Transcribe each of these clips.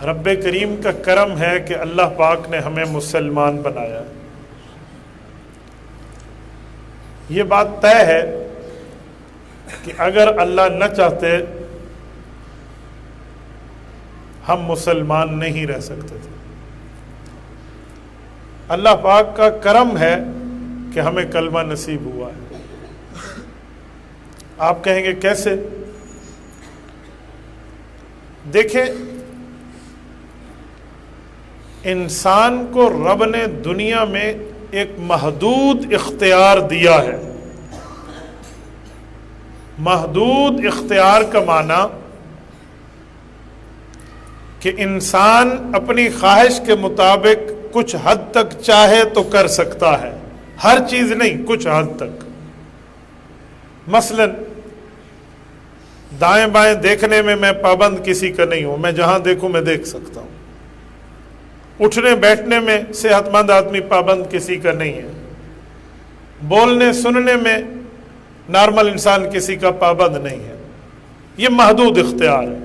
رب کریم کا کرم ہے کہ اللہ پاک نے ہمیں مسلمان بنایا. یہ بات طے ہے کہ اگر اللہ نہ چاہتے ہم مسلمان نہیں رہ سکتے تھے. اللہ پاک کا کرم ہے کہ ہمیں کلمہ نصیب ہوا ہے. آپ کہیں گے کیسے؟ دیکھیں، انسان کو رب نے دنیا میں ایک محدود اختیار دیا ہے. محدود اختیار کا معنی کہ انسان اپنی خواہش کے مطابق کچھ حد تک چاہے تو کر سکتا ہے، ہر چیز نہیں، کچھ حد تک. مثلا دائیں بائیں دیکھنے میں پابند کسی کا نہیں ہوں، میں جہاں دیکھوں میں دیکھ سکتا ہوں. اٹھنے بیٹھنے میں صحت مند آدمی پابند کسی کا نہیں ہے. بولنے سننے میں نارمل انسان کسی کا پابند نہیں ہے. یہ محدود اختیار ہے.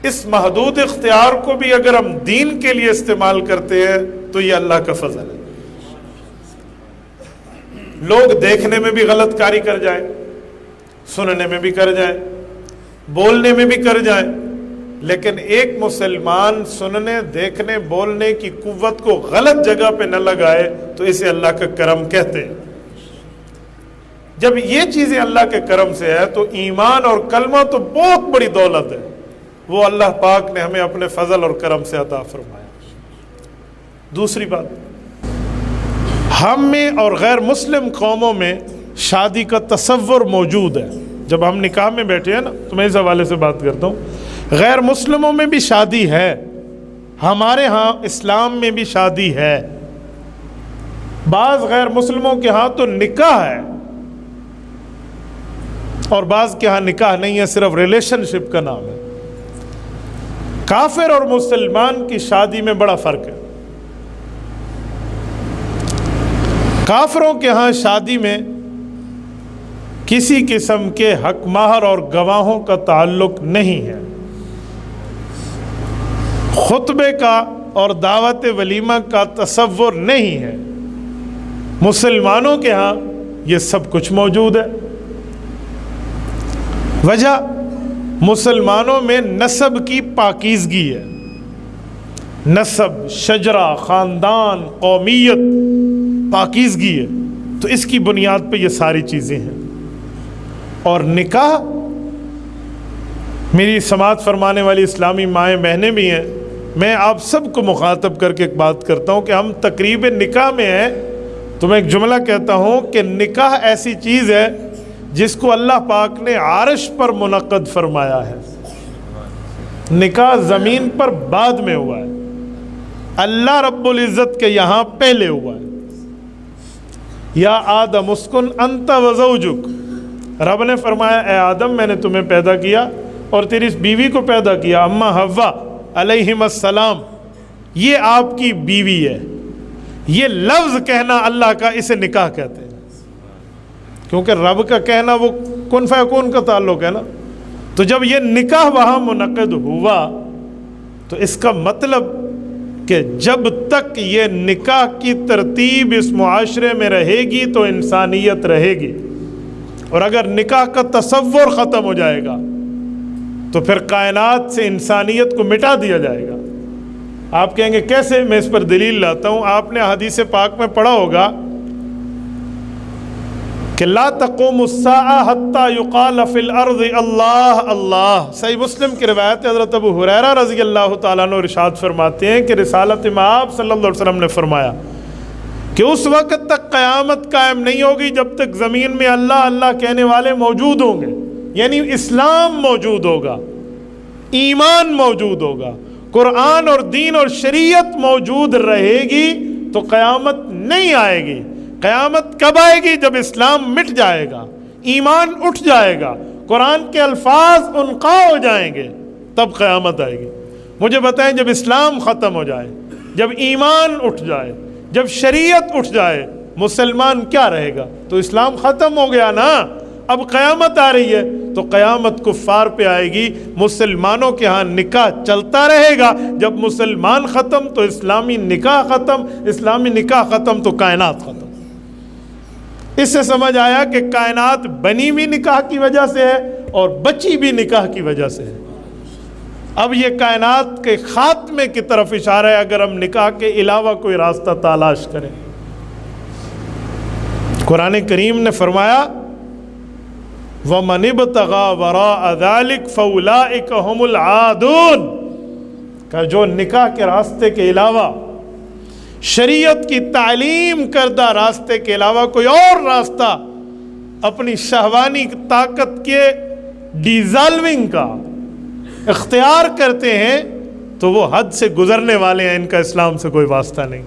اس محدود اختیار کو بھی اگر ہم دین کے لیے استعمال کرتے ہیں تو یہ اللہ کا فضل ہے. لوگ دیکھنے میں بھی غلط کاری کر جائیں، سننے میں بھی کر جائیں، بولنے میں بھی کر جائیں، لیکن ایک مسلمان سننے، دیکھنے، بولنے کی قوت کو غلط جگہ پہ نہ لگائے تو اسے اللہ کا کرم کہتے ہیں. جب یہ چیزیں اللہ کے کرم سے ہے تو ایمان اور کلمہ تو بہت بڑی دولت ہے، وہ اللہ پاک نے ہمیں اپنے فضل اور کرم سے عطا فرمایا. دوسری بات، ہم میں اور غیر مسلم قوموں میں شادی کا تصور موجود ہے. جب ہم نکاح میں بیٹھے ہیں نا تو میں اس حوالے سے بات کرتا ہوں. غیر مسلموں میں بھی شادی ہے، ہمارے ہاں اسلام میں بھی شادی ہے. بعض غیر مسلموں کے ہاں تو نکاح ہے اور بعض کے ہاں نکاح نہیں ہے، صرف ریلیشن شپ کا نام ہے. کافر اور مسلمان کی شادی میں بڑا فرق ہے. کافروں کے ہاں شادی میں کسی قسم کے حق مہر اور گواہوں کا تعلق نہیں ہے. خطبے کا اور دعوت ولیمہ کا تصور نہیں ہے. مسلمانوں کے ہاں یہ سب کچھ موجود ہے. وجہ، مسلمانوں میں نسب کی پاکیزگی ہے. نسب، شجرہ، خاندان، قومیت، پاکیزگی ہے. تو اس کی بنیاد پہ یہ ساری چیزیں ہیں. اور نکاح، میری سماعت فرمانے والی اسلامی مائیں بہنیں بھی ہیں، میں آپ سب کو مخاطب کر کے ایک بات کرتا ہوں کہ ہم تقریب نکاح میں ہیں تو میں ایک جملہ کہتا ہوں کہ نکاح ایسی چیز ہے جس کو اللہ پاک نے عرش پر منعقد فرمایا ہے. نکاح زمین پر بعد میں ہوا ہے، اللہ رب العزت کے یہاں پہلے ہوا ہے. یا آدم اسکن انت وزوجک، رب نے فرمایا اے آدم میں نے تمہیں پیدا کیا اور تیری اس بیوی کو پیدا کیا، اما حوا علیہم السلام، یہ آپ کی بیوی ہے. یہ لفظ کہنا اللہ کا، اسے نکاح کہتے ہیں، کیونکہ رب کا کہنا وہ کن فیکون کا تعلق ہے نا. تو جب یہ نکاح وہاں منعقد ہوا تو اس کا مطلب کہ جب تک یہ نکاح کی ترتیب اس معاشرے میں رہے گی تو انسانیت رہے گی، اور اگر نکاح کا تصور ختم ہو جائے گا تو پھر کائنات سے انسانیت کو مٹا دیا جائے گا. آپ کہیں گے کیسے؟ میں اس پر دلیل لاتا ہوں. آپ نے حدیث پاک میں پڑھا ہوگا کہ لا تقوم الساعہ حتی یقال فی الارض اللہ اللہ. صحیح مسلم کی روایت حضرت ابو ہریرہ رضی اللہ تعالیٰ عنہ ارشاد فرماتے ہیں کہ رسالت مآب صلی اللہ علیہ وسلم نے فرمایا کہ اس وقت تک قیامت قائم نہیں ہوگی جب تک زمین میں اللہ اللہ کہنے والے موجود ہوں گے. یعنی اسلام موجود ہوگا، ایمان موجود ہوگا، قرآن اور دین اور شریعت موجود رہے گی تو قیامت نہیں آئے گی. قیامت کب آئے گی؟ جب اسلام مٹ جائے گا، ایمان اٹھ جائے گا، قرآن کے الفاظ انقا ہو جائیں گے، تب قیامت آئے گی. مجھے بتائیں، جب اسلام ختم ہو جائے، جب ایمان اٹھ جائے، جب شریعت اٹھ جائے، مسلمان کیا رہے گا؟ تو اسلام ختم ہو گیا نا، اب قیامت آ رہی ہے تو قیامت کفار پہ آئے گی. مسلمانوں کے ہاں نکاح چلتا رہے گا، جب مسلمان ختم تو اسلامی نکاح ختم، اسلامی نکاح ختم تو کائنات ختم. اس سے سمجھ آیا کہ کائنات بنی بھی نکاح کی وجہ سے ہے اور بچی بھی نکاح کی وجہ سے ہے. اب یہ کائنات کے خاتمے کی طرف اشارہ ہے اگر ہم نکاح کے علاوہ کوئی راستہ تلاش کریں. قرآن کریم نے فرمایا وَمَنِ ابْتَغَىٰ وَرَاءَ ذَلِكَ فَأُولَٰئِكَ هُمُ الْعَادُونَ کہ جو نکاح کے راستے کے علاوہ، شریعت کی تعلیم کردہ راستے کے علاوہ کوئی اور راستہ اپنی شہوانی طاقت کے ڈیزالونگ کا اختیار کرتے ہیں تو وہ حد سے گزرنے والے ہیں، ان کا اسلام سے کوئی واسطہ نہیں.